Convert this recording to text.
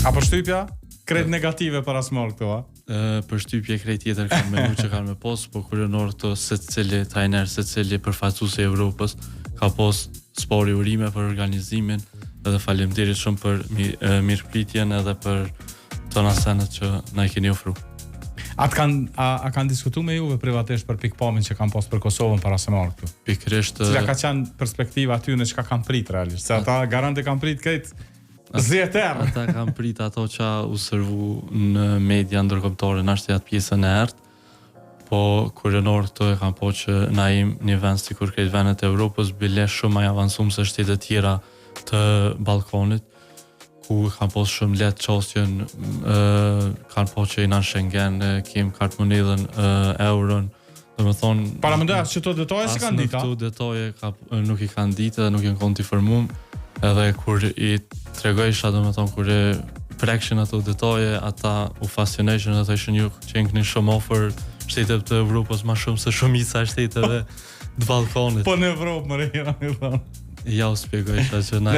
A përshtypja? Krejt negative para small këtu, a? Përshtypje krejt tjetër kanë menu që kanë me pos, po kryenor këto secili trajner, secili përfaqësues i Evropës ka pos spori urime për organizimin, edhe faleminderit shumë për mirëpritjen edhe për tona senet që na i keni ofruar. A kanë diskutuar me juve privatisht për pikpamjen që kanë pas për Kosovën para se marrë këtu? Pikërisht Cila ka qenë perspektiva aty në çka kanë prit realisht? Se ata garante kanë prit krejt 10 herë. Ata kanë prit ato që u servu në media ndërkombëtare në ashtë atë pjesën e ertë, po kryenor këto e kanë po që na im një vend si kur krejt vendet e Evropës bile shumë më avancuar se shtetet tjera të Ballkanit, ku kanë pas shumë lehtë çështjen, kanë po që në Schengen, kem kartë monedhën, euron, domethënë para mendoja që to detaje si kanë ditë. Këto detaje nuk i kanë ditë dhe nuk janë konfirmuar, edhe kur i tregojsha domethënë kur e prekshin ato detaje, ata u fascination ata ishin ju që keni shumë ofër shtetet të Evropës më shumë se shumica e shteteve të Ballkanit. Po në Evropë më rejera. Ja u shpjegojsha që na